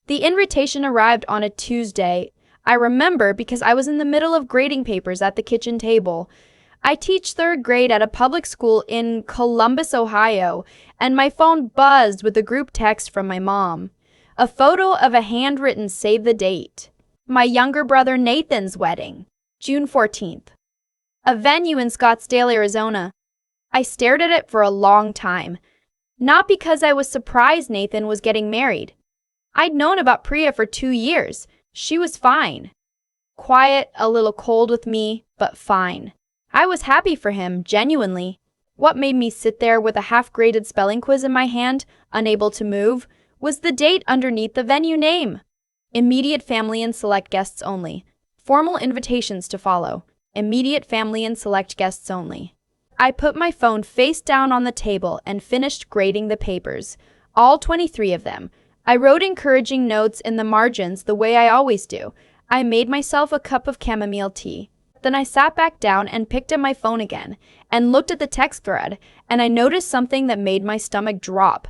The invitation arrived on a Tuesday. I remember because I was in the middle of grading papers at the kitchen table. I teach third grade at a public school in Columbus, Ohio, and my phone buzzed with a group text from my mom. A photo of a handwritten save the date. My younger brother Nathan's wedding, June 14th. A venue in Scottsdale, Arizona. I stared at it for a long time. Not because I was surprised Nathan was getting married. I'd known about Priya for 2 years. She was fine. Quiet, a little cold with me, but fine. I was happy for him, genuinely. What made me sit there with a half-graded spelling quiz in my hand, unable to move, was the date underneath the venue name. Immediate family and select guests only. Formal invitations to follow. Immediate family and select guests only. I put my phone face down on the table and finished grading the papers, all 23 of them. I wrote encouraging notes in the margins the way I always do. I made myself a cup of chamomile tea. Then I sat back down and picked up my phone again and looked at the text thread, and I noticed something that made my stomach drop.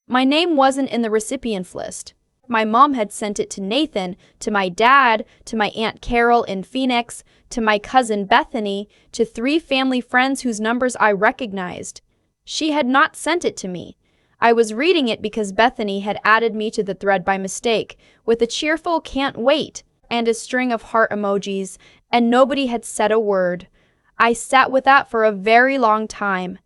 My name wasn't in the recipients list. My mom had sent it to Nathan, to my dad, to my Aunt Carol in Phoenix, to my cousin Bethany, to 3 family friends whose numbers I recognized. She had not sent it to me. I was reading it because Bethany had added me to the thread by mistake, with a cheerful "can't wait" and a string of heart emojis, and nobody had said a word. I sat with that for a very long time.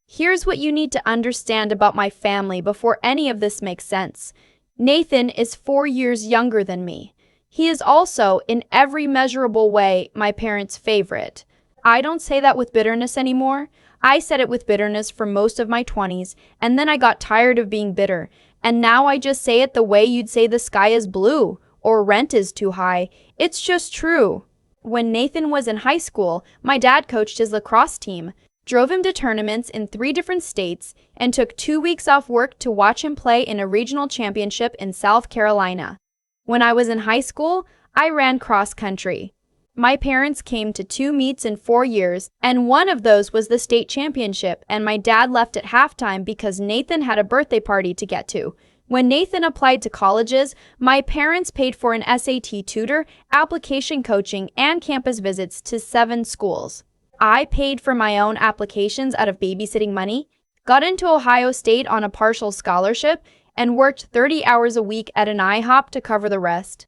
Here's what you need to understand about my family before any of this makes sense. Nathan is 4 years younger than me. He is also, in every measurable way, my parents' favorite. I don't say that with bitterness anymore. I said it with bitterness for most of my 20s, and then I got tired of being bitter, and now I just say it the way you'd say the sky is blue or rent is too high. It's just true. When Nathan was in high school, my dad coached his lacrosse team, drove him to tournaments in 3 different states, and took 2 weeks off work to watch him play in a regional championship in South Carolina. When I was in high school, I ran cross country. My parents came to 2 meets in 4 years, and one of those was the state championship, and my dad left at halftime because Nathan had a birthday party to get to. When Nathan applied to colleges, my parents paid for an SAT tutor, application coaching, and campus visits to 7 schools. I paid for my own applications out of babysitting money, got into Ohio State on a partial scholarship, and worked 30 hours a week at an IHOP to cover the rest.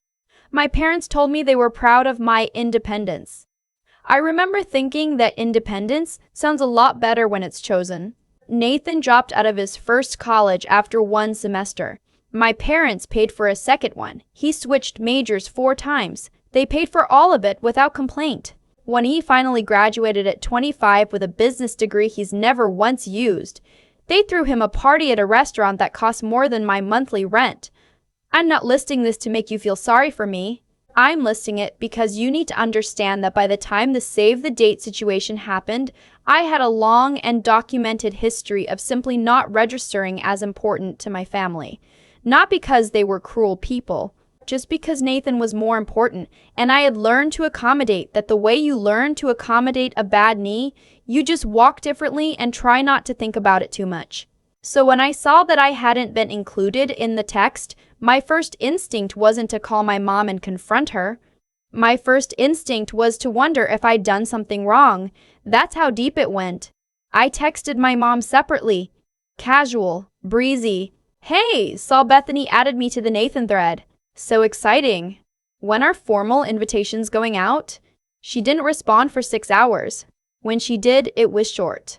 My parents told me they were proud of my independence. I remember thinking that independence sounds a lot better when it's chosen. Nathan dropped out of his first college after 1 semester. My parents paid for a second one. He switched majors 4 times. They paid for all of it without complaint. When he finally graduated at 25 with a business degree he's never once used, they threw him a party at a restaurant that cost more than my monthly rent. I'm not listing this to make you feel sorry for me. I'm listing it because you need to understand that by the time the save the date situation happened, I had a long and documented history of simply not registering as important to my family. Not because they were cruel people, just because Nathan was more important, and I had learned to accommodate that the way you learn to accommodate a bad knee, you just walk differently and try not to think about it too much. So when I saw that I hadn't been included in the text, my first instinct wasn't to call my mom and confront her. My first instinct was to wonder if I'd done something wrong. That's how deep it went. I texted my mom separately. Casual, breezy. Hey, saw Bethany added me to the Nathan thread. So exciting. When are formal invitations going out? She didn't respond for 6 hours. When she did, it was short.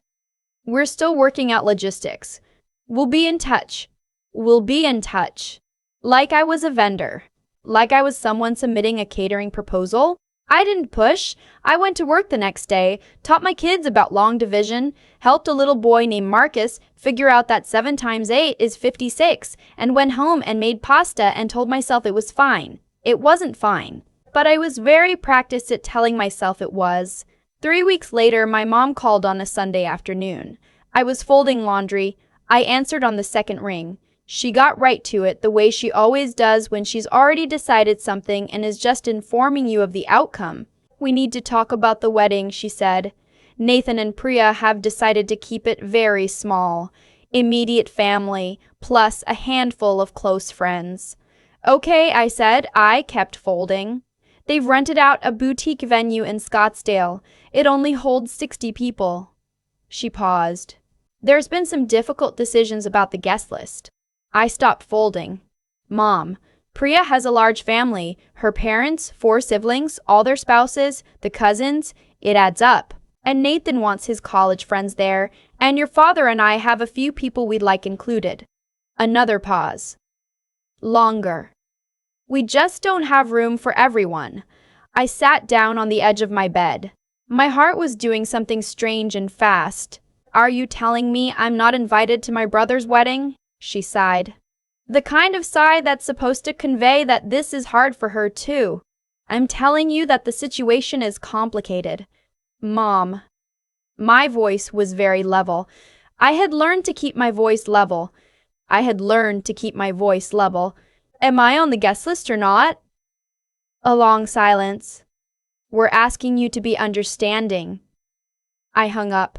We're still working out logistics. We'll be in touch. We'll be in touch. Like I was a vendor. Like I was someone submitting a catering proposal. I didn't push. I went to work the next day, taught my kids about long division, helped a little boy named Marcus figure out that 7 times 8 is 56, and went home and made pasta and told myself it was fine. It wasn't fine. But I was very practiced at telling myself it was. 3 weeks later, my mom called on a Sunday afternoon. I was folding laundry. I answered on the second ring. She got right to it the way she always does when she's already decided something and is just informing you of the outcome. We need to talk about the wedding, she said. Nathan and Priya have decided to keep it very small. Immediate family, plus a handful of close friends. Okay, I said. I kept folding. They've rented out a boutique venue in Scottsdale. It only holds 60 people. She paused. There's been some difficult decisions about the guest list. I stopped folding. Mom, Priya has a large family. Her parents, 4 siblings, all their spouses, the cousins. It adds up. And Nathan wants his college friends there, and your father and I have a few people we'd like included. Another pause. Longer. We just don't have room for everyone. I sat down on the edge of my bed. My heart was doing something strange and fast. Are you telling me I'm not invited to my brother's wedding? She sighed. The kind of sigh that's supposed to convey that this is hard for her too. I'm telling you that the situation is complicated. Mom. My voice was very level. I had learned to keep my voice level. Am I on the guest list or not? A long silence. We're asking you to be understanding. I hung up.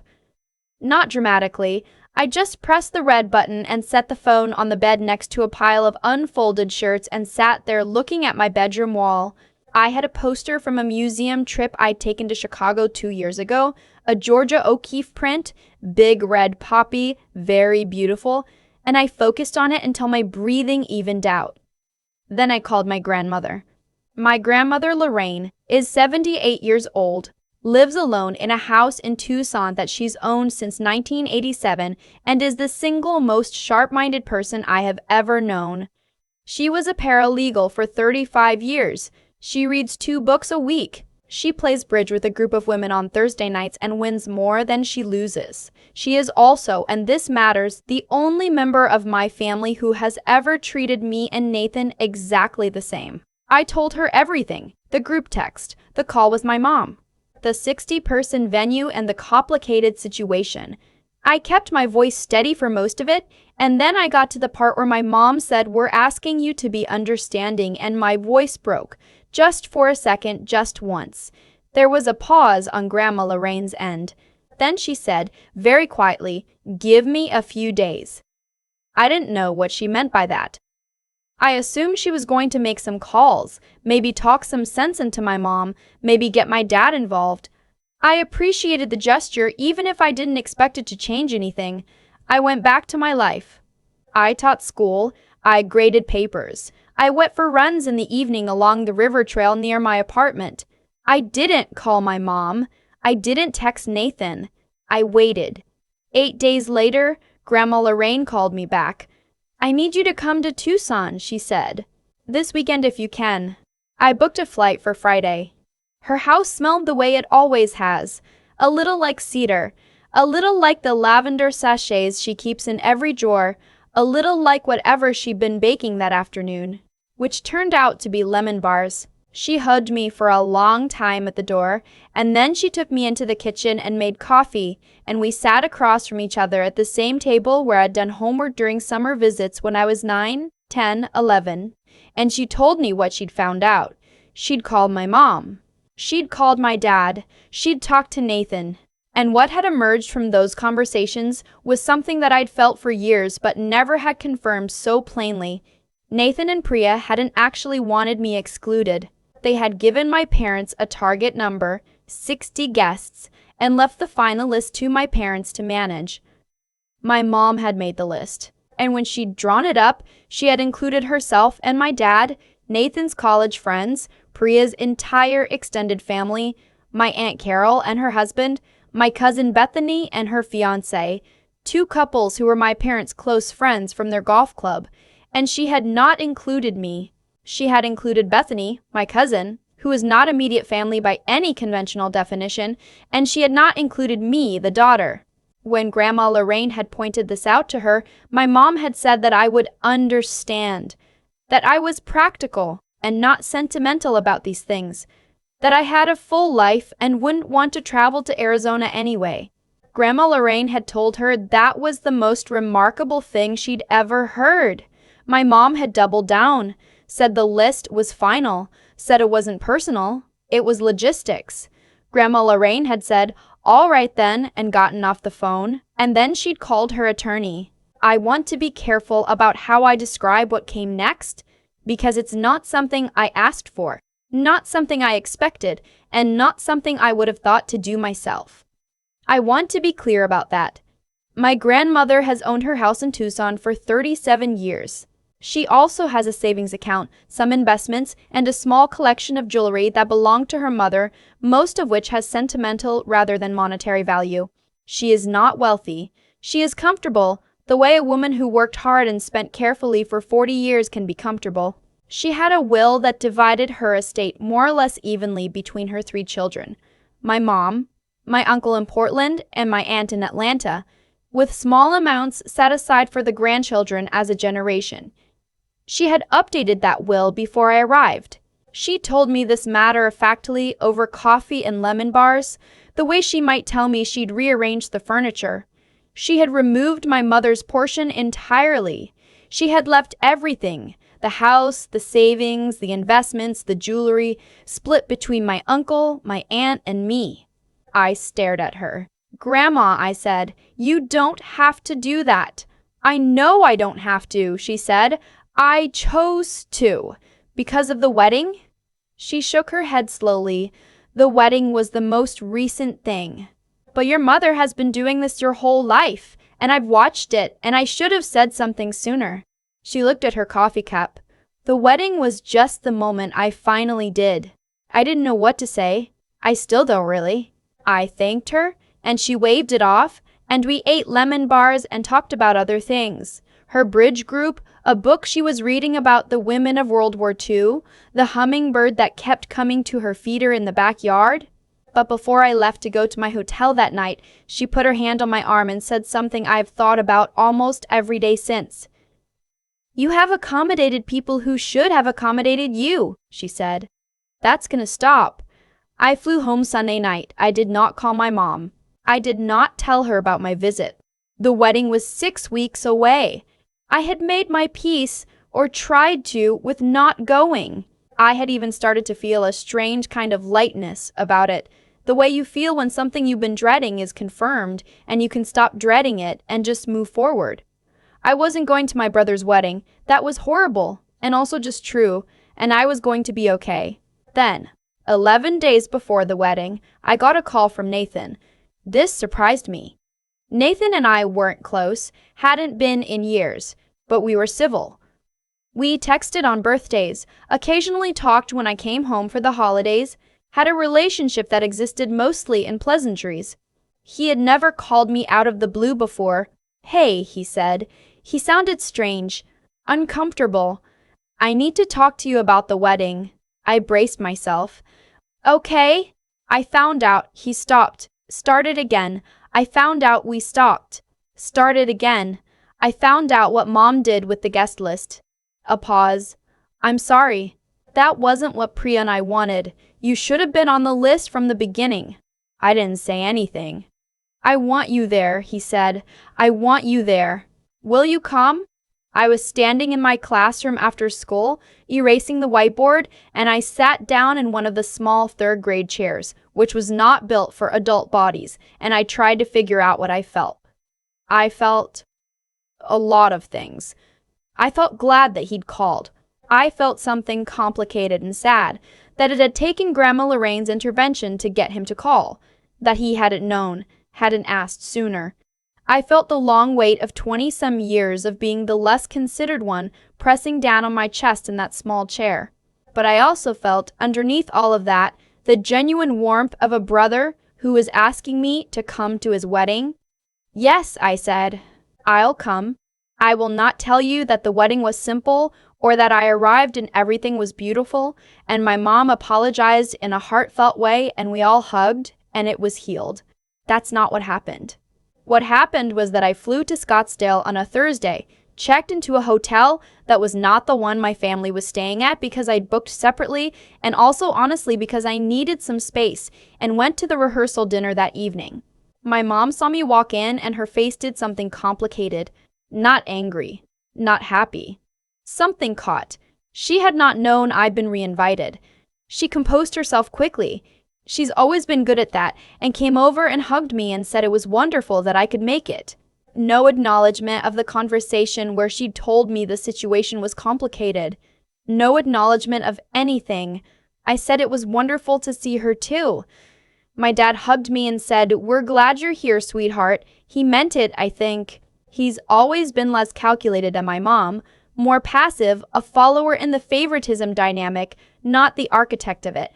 Not dramatically. I just pressed the red button and set the phone on the bed next to a pile of unfolded shirts and sat there looking at my bedroom wall. I had a poster from a museum trip I'd taken to Chicago 2 years ago, a Georgia O'Keeffe print, big red poppy, very beautiful, and I focused on it until my breathing evened out. Then I called my grandmother. My grandmother, Lorraine, is 78 years old, lives alone in a house in Tucson that she's owned since 1987, and is the single most sharp-minded person I have ever known. She was a paralegal for 35 years. She reads 2 books a week. She plays bridge with a group of women on Thursday nights and wins more than she loses. She is also, and this matters, the only member of my family who has ever treated me and Nathan exactly the same. I told her everything, the group text, the call with my mom, the 60-person venue, and the complicated situation. I kept my voice steady for most of it, and then I got to the part where my mom said, "We're asking you to be understanding," and my voice broke. Just for a second, just once. There was a pause on Grandma Lorraine's end. Then she said, very quietly, "Give me a few days." I didn't know what she meant by that. I assumed she was going to make some calls, maybe talk some sense into my mom, maybe get my dad involved. I appreciated the gesture even if I didn't expect it to change anything. I went back to my life. I taught school. I graded papers. I went for runs in the evening along the river trail near my apartment. I didn't call my mom. I didn't text Nathan. I waited. 8 days later, Grandma Lorraine called me back. "I need you to come to Tucson," she said. "This weekend if you can." I booked a flight for Friday. Her house smelled the way it always has, a little like cedar, a little like the lavender sachets she keeps in every drawer, a little like whatever she'd been baking that afternoon, which turned out to be lemon bars. She hugged me for a long time at the door, and then she took me into the kitchen and made coffee, and we sat across from each other at the same table where I'd done homework during summer visits when I was 9, 10, 11, and she told me what she'd found out. She'd called my mom. She'd called my dad. She'd talked to Nathan. And what had emerged from those conversations was something that I'd felt for years but never had confirmed so plainly. Nathan and Priya hadn't actually wanted me excluded. They had given my parents a target number, 60 guests, and left the final list to my parents to manage. My mom had made the list, and when she'd drawn it up, she had included herself and my dad, Nathan's college friends, Priya's entire extended family, my Aunt Carol and her husband, my cousin Bethany and her fiancé, 2 couples who were my parents' close friends from their golf club, and she had not included me. She had included Bethany, my cousin, who is not immediate family by any conventional definition, and she had not included me, the daughter. When Grandma Lorraine had pointed this out to her, my mom had said that I would understand, that I was practical and not sentimental about these things, that I had a full life and wouldn't want to travel to Arizona anyway. Grandma Lorraine had told her that was the most remarkable thing she'd ever heard. My mom had doubled down, said the list was final, said it wasn't personal, it was logistics. Grandma Lorraine had said, "All right then," and gotten off the phone, and then she'd called her attorney. I want to be careful about how I describe what came next. because it's not something I asked for, not something I expected, and not something I would have thought to do myself. I want to be clear about that. My grandmother has owned her house in Tucson for 37 years. She also has a savings account, some investments, and a small collection of jewelry that belonged to her mother, most of which has sentimental rather than monetary value. She is not wealthy. She is comfortable, the way a woman who worked hard and spent carefully for 40 years can be comfortable. She had a will that divided her estate more or less evenly between her 3 children, my mom, my uncle in Portland, and my aunt in Atlanta, with small amounts set aside for the grandchildren as a generation. She had updated that will before I arrived. She told me this matter-of-factly over coffee and lemon bars, the way she might tell me she'd rearranged the furniture. She had removed my mother's portion entirely. She had left everything, the house, the savings, the investments, the jewelry, split between my uncle, my aunt, and me. I stared at her. "Grandma," I said, "you don't have to do that." "I know I don't have to," she said. "I chose to." "Because of the wedding?" She shook her head slowly. "The wedding was the most recent thing." "But your mother has been doing this your whole life, and I've watched it, and I should have said something sooner." She looked at her coffee cup. "The wedding was just the moment I finally did." I didn't know what to say. I still don't really. I thanked her, and she waved it off, and we ate lemon bars and talked about other things. Her bridge group, a book she was reading about the women of World War II, the hummingbird that kept coming to her feeder in the backyard. But before I left to go to my hotel that night, she put her hand on my arm and said something I've thought about almost every day since. "You have accommodated people who should have accommodated you," she said. "That's gonna stop." I flew home Sunday night. I did not call my mom. I did not tell her about my visit. The wedding was 6 weeks away. I had made my peace, or tried to, with not going. I had even started to feel a strange kind of lightness about it, the way you feel when something you've been dreading is confirmed and you can stop dreading it and just move forward. I wasn't going to my brother's wedding. That was horrible and also just true, and I was going to be okay. Then, 11 days before the wedding, I got a call from Nathan. This surprised me. Nathan and I weren't close, hadn't been in years, but we were civil. We texted on birthdays, occasionally talked when I came home for the holidays, had a relationship that existed mostly in pleasantries. He had never called me out of the blue before. "Hey," he said. He sounded strange, uncomfortable. "I need to talk to you about the wedding." I braced myself. "Okay." I found out. He stopped. Started again. I found out we stopped. Started again. I found out what Mom did with the guest list. A pause. "I'm sorry. That wasn't what Priya and I wanted. You should have been on the list from the beginning." I didn't say anything. "I want you there," he said. "I want you there. Will you come?" I was standing in my classroom after school, erasing the whiteboard, and I sat down in one of the small 3rd grade chairs, which was not built for adult bodies, and I tried to figure out what I felt. I felt a lot of things. I felt glad that he'd called. I felt something complicated and sad, that it had taken Grandma Lorraine's intervention to get him to call, that he hadn't known, hadn't asked sooner. I felt the long weight of 20-some years of being the less considered one pressing down on my chest in that small chair. But I also felt, underneath all of that, the genuine warmth of a brother who was asking me to come to his wedding. "Yes," I said, "I'll come. I will not tell you that the wedding was simple or that I arrived and everything was beautiful and my mom apologized in a heartfelt way and we all hugged and it was healed. That's not what happened. What happened was that I flew to Scottsdale on a Thursday, checked into a hotel that was not the one my family was staying at because I'd booked separately and also honestly because I needed some space, and went to the rehearsal dinner that evening. My mom saw me walk in and her face did something complicated. Not angry, not happy. Something caught. She had not known I'd been reinvited. She composed herself quickly. She's always been good at that, and came over and hugged me and said it was wonderful that I could make it. No acknowledgement of the conversation where she'd told me the situation was complicated. No acknowledgement of anything. I said it was wonderful to see her too. My dad hugged me and said, "We're glad you're here, sweetheart." He meant it, I think. He's always been less calculated than my mom, more passive, a follower in the favoritism dynamic, not the architect of it.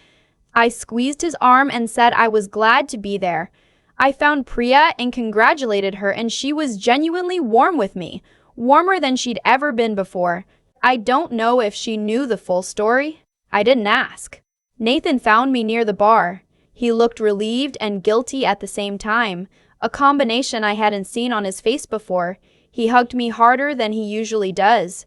I squeezed his arm and said I was glad to be there. I found Priya and congratulated her, and she was genuinely warm with me, warmer than she'd ever been before. I don't know if she knew the full story. I didn't ask. Nathan found me near the bar. He looked relieved and guilty at the same time, a combination I hadn't seen on his face before. He hugged me harder than he usually does.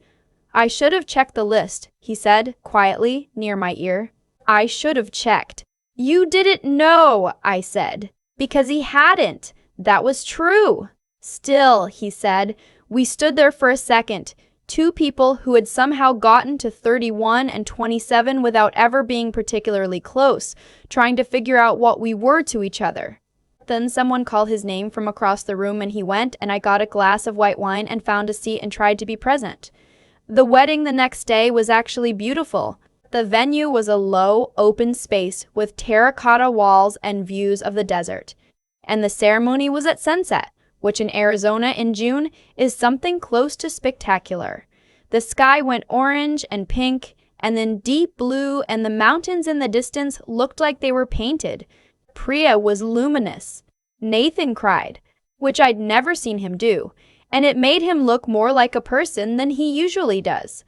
"I should have checked the list," he said, quietly, near my ear. I should have checked. "You didn't know," I said. Because he hadn't. That was true. "Still," he said. We stood there for a second. Two people who had somehow gotten to 31 and 27 without ever being particularly close, trying to figure out what we were to each other. Then someone called his name from across the room and he went, and I got a glass of white wine and found a seat and tried to be present. The wedding the next day was actually beautiful. The venue was a low, open space with terracotta walls and views of the desert. And the ceremony was at sunset, which in Arizona in June is something close to spectacular. The sky went orange and pink, and then deep blue, and the mountains in the distance looked like they were painted. Priya was luminous. Nathan cried, which I'd never seen him do, and it made him look more like a person than he usually does.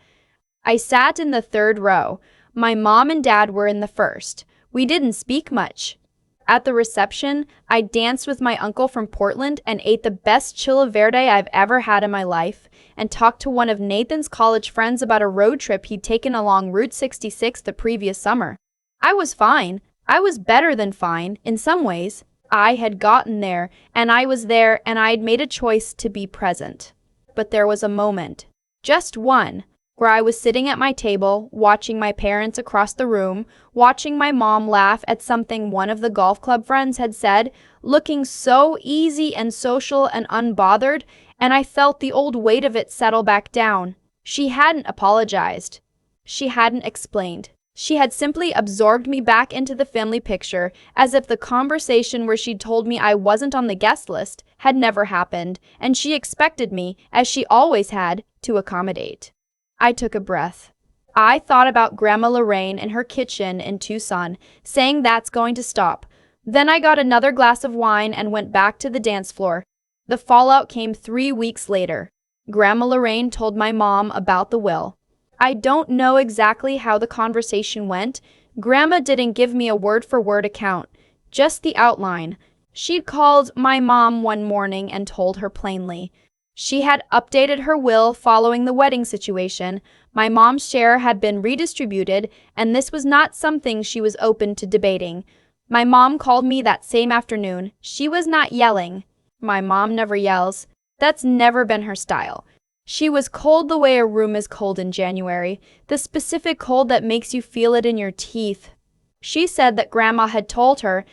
I sat in the third row. My mom and dad were in the first. We didn't speak much. At the reception, I danced with my uncle from Portland and ate the best chile verde I've ever had in my life, and talked to one of Nathan's college friends about a road trip he'd taken along Route 66 the previous summer. I was fine. I was better than fine, in some ways. I had gotten there, and I was there, and I'd made a choice to be present. But there was a moment, just one, where I was sitting at my table, watching my parents across the room, watching my mom laugh at something one of the golf club friends had said, looking so easy and social and unbothered, and I felt the old weight of it settle back down. She hadn't apologized. She hadn't explained. She had simply absorbed me back into the family picture, as if the conversation where she'd told me I wasn't on the guest list had never happened, and she expected me, as she always had, to accommodate. I took a breath. I thought about Grandma Lorraine in her kitchen in Tucson, saying that's going to stop. Then I got another glass of wine and went back to the dance floor. The fallout came 3 weeks later. Grandma Lorraine told my mom about the will. I don't know exactly how the conversation went. Grandma didn't give me a word-for-word account, just the outline. She'd called my mom one morning and told her plainly. She had updated her will following the wedding situation. My mom's share had been redistributed, and this was not something she was open to debating. My mom called me that same afternoon. She was not yelling. My mom never yells. That's never been her style. She was cold the way a room is cold in January, the specific cold that makes you feel it in your teeth. She said that Grandma had told her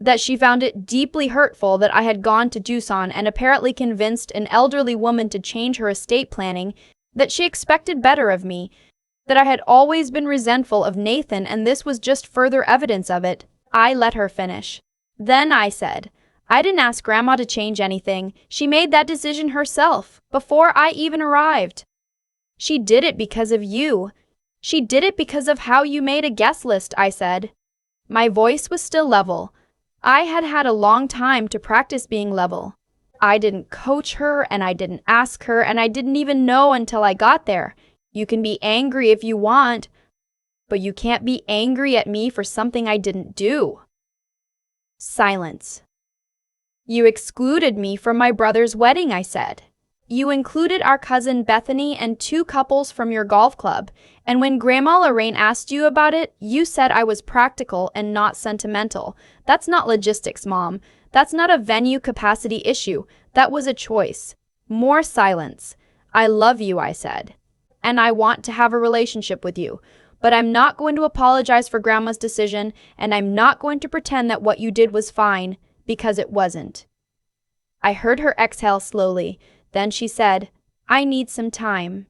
that she found it deeply hurtful that I had gone to Tucson and apparently convinced an elderly woman to change her estate planning, that she expected better of me, that I had always been resentful of Nathan, and this was just further evidence of it. I let her finish. Then I said, I didn't ask Grandma to change anything. She made that decision herself, before I even arrived. She did it because of you. She did it because of how you made a guest list, I said. My voice was still level. I had had a long time to practice being level. I didn't coach her, and I didn't ask her, and I didn't even know until I got there. You can be angry if you want, but you can't be angry at me for something I didn't do. Silence. You excluded me from my brother's wedding, I said. You included our cousin Bethany and 2 couples from your golf club, and when Grandma Lorraine asked you about it, you said I was practical and not sentimental. That's not logistics, Mom. That's not a venue capacity issue. That was a choice. More silence. I love you, I said, and I want to have a relationship with you, but I'm not going to apologize for Grandma's decision, and I'm not going to pretend that what you did was fine, because it wasn't. I heard her exhale slowly. Then she said, I need some time.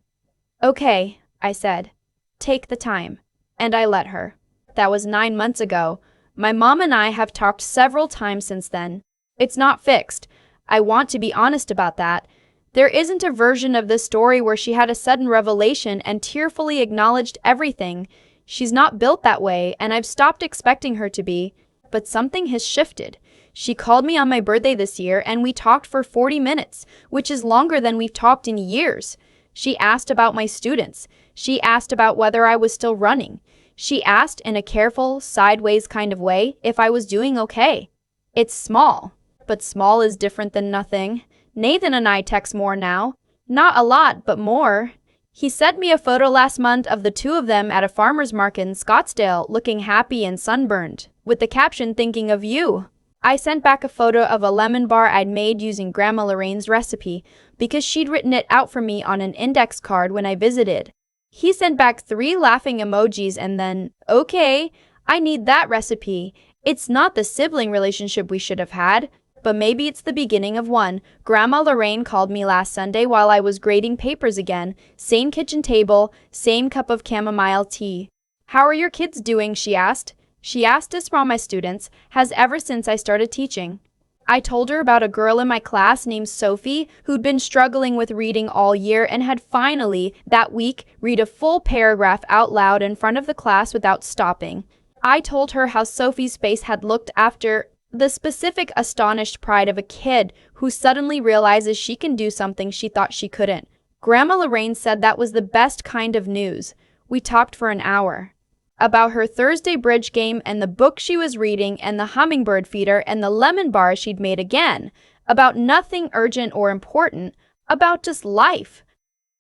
Okay, I said. Take the time. And I let her. That was 9 months ago. My mom and I have talked several times since then. It's not fixed. I want to be honest about that. There isn't a version of this story where she had a sudden revelation and tearfully acknowledged everything. She's not built that way, and I've stopped expecting her to be. But something has shifted. She called me on my birthday this year, and we talked for 40 minutes, which is longer than we've talked in years. She asked about my students. She asked about whether I was still running. She asked in a careful, sideways kind of way if I was doing okay. It's small, but small is different than nothing. Nathan and I text more now. Not a lot, but more. He sent me a photo last month of the two of them at a farmer's market in Scottsdale, looking happy and sunburned, with the caption "Thinking of you." I sent back a photo of a lemon bar I'd made using Grandma Lorraine's recipe because she'd written it out for me on an index card when I visited. He sent back 3 laughing emojis and then, "Okay, I need that recipe. It's not the sibling relationship we should have had, but maybe it's the beginning of one." Grandma Lorraine called me last Sunday while I was grading papers again. Same kitchen table, same cup of chamomile tea. "How are your kids doing?" she asked. She asked this from my students, has ever since I started teaching. I told her about a girl in my class named Sophie who'd been struggling with reading all year and had finally, that week, read a full paragraph out loud in front of the class without stopping. I told her how Sophie's face had looked after the specific astonished pride of a kid who suddenly realizes she can do something she thought she couldn't. Grandma Lorraine said that was the best kind of news. We talked for an hour. About her Thursday bridge game and the book she was reading and the hummingbird feeder and the lemon bar she'd made again. About nothing urgent or important, about just life.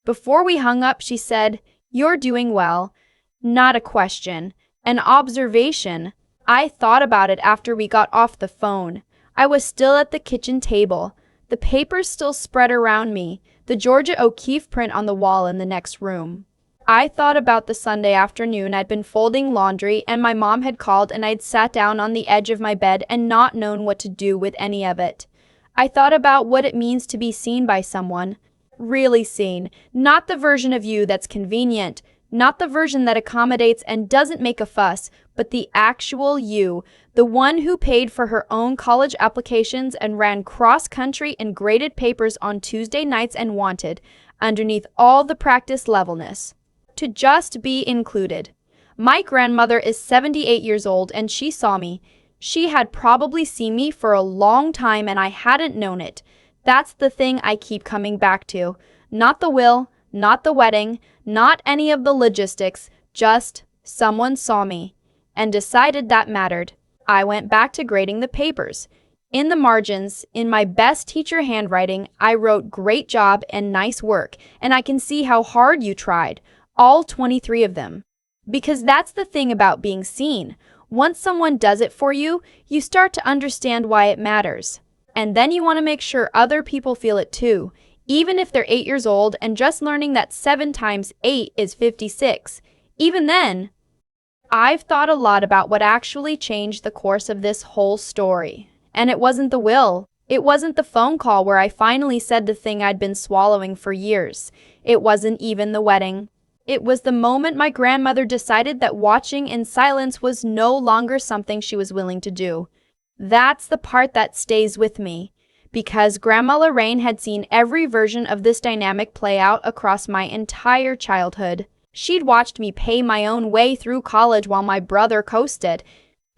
Before we hung up, she said, "You're doing well." Not a question, an observation. I thought about it after we got off the phone. I was still at the kitchen table. The papers still spread around me, the Georgia O'Keeffe print on the wall in the next room. I thought about the Sunday afternoon I'd been folding laundry and my mom had called and I'd sat down on the edge of my bed and not known what to do with any of it. I thought about what it means to be seen by someone. Really seen. Not the version of you that's convenient. Not the version that accommodates and doesn't make a fuss, but the actual you. The one who paid for her own college applications and ran cross-country and graded papers on Tuesday nights and wanted, underneath all the practice levelness, to just be included. My grandmother is 78 years old and she saw me. She had probably seen me for a long time and I hadn't known it. That's the thing I keep coming back to. Not the will, not the wedding, not any of the logistics, just someone saw me and decided that mattered. I went back to grading the papers. In the margins, in my best teacher handwriting, I wrote "great job" and "nice work," and I can see how hard you tried. All 23 of them. Because that's the thing about being seen. Once someone does it for you, you start to understand why it matters. And then you want to make sure other people feel it too, even if they're 8 years old and just learning that 7 times 8 is 56. Even then, I've thought a lot about what actually changed the course of this whole story. And it wasn't the will. It wasn't the phone call where I finally said the thing I'd been swallowing for years. It wasn't even the wedding. It was the moment my grandmother decided that watching in silence was no longer something she was willing to do. That's the part that stays with me, because Grandma Lorraine had seen every version of this dynamic play out across my entire childhood. She'd watched me pay my own way through college while my brother coasted.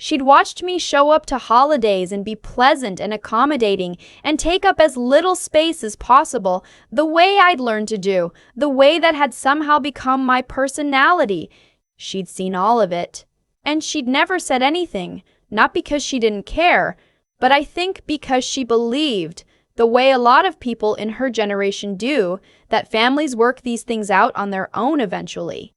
She'd watched me show up to holidays and be pleasant and accommodating and take up as little space as possible, the way I'd learned to do, the way that had somehow become my personality. She'd seen all of it. And she'd never said anything, not because she didn't care, but I think because she believed, the way a lot of people in her generation do, that families work these things out on their own eventually.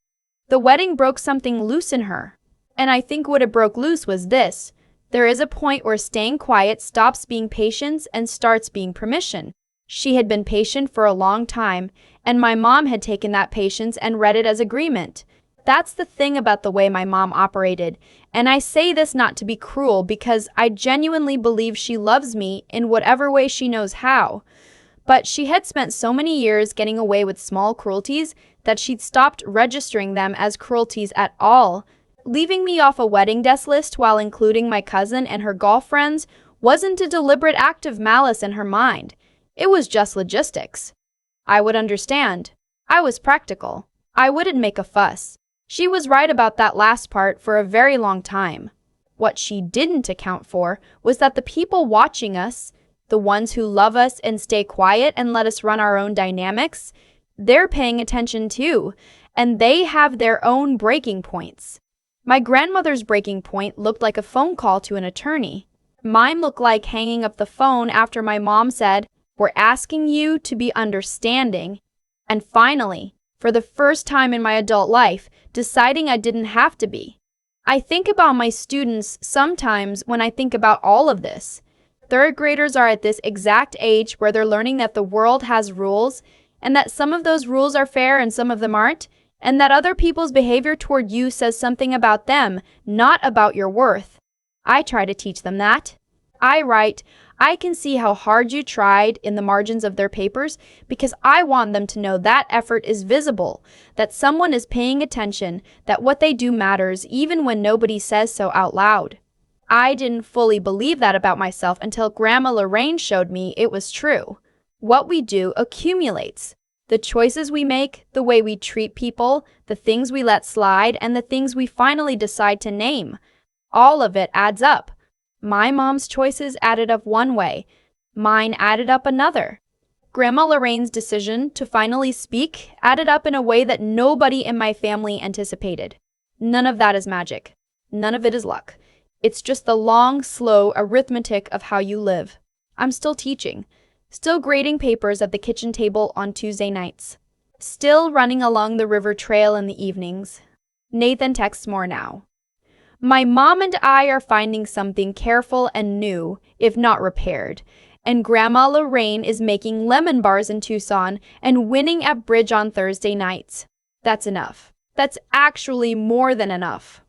The wedding broke something loose in her. And I think what it broke loose was this. There is a point where staying quiet stops being patience and starts being permission. She had been patient for a long time, and my mom had taken that patience and read it as agreement. That's the thing about the way my mom operated, and I say this not to be cruel because I genuinely believe she loves me in whatever way she knows how. But she had spent so many years getting away with small cruelties that she'd stopped registering them as cruelties at all. Leaving me off a wedding guest list while including my cousin and her golf friends wasn't a deliberate act of malice in her mind. It was just logistics. I would understand. I was practical. I wouldn't make a fuss. She was right about that last part for a very long time. What she didn't account for was that the people watching us, the ones who love us and stay quiet and let us run our own dynamics, they're paying attention too, and they have their own breaking points. My grandmother's breaking point looked like a phone call to an attorney. Mine looked like hanging up the phone after my mom said, "We're asking you to be understanding." And finally, for the first time in my adult life, deciding I didn't have to be. I think about my students sometimes when I think about all of this. Third graders are at this exact age where they're learning that the world has rules, and that some of those rules are fair and some of them aren't, and that other people's behavior toward you says something about them, not about your worth. I try to teach them that. I write, "I can see how hard you tried" in the margins of their papers because I want them to know that effort is visible, that someone is paying attention, that what they do matters even when nobody says so out loud. I didn't fully believe that about myself until Grandma Lorraine showed me it was true. What we do accumulates. The choices we make, the way we treat people, the things we let slide, and the things we finally decide to name. All of it adds up. My mom's choices added up one way. Mine added up another. Grandma Lorraine's decision to finally speak added up in a way that nobody in my family anticipated. None of that is magic. None of it is luck. It's just the long, slow arithmetic of how you live. I'm still teaching. Still grading papers at the kitchen table on Tuesday nights. Still running along the river trail in the evenings. Nathan texts more now. My mom and I are finding something careful and new, if not repaired. And Grandma Lorraine is making lemon bars in Tucson and winning at bridge on Thursday nights. That's enough. That's actually more than enough.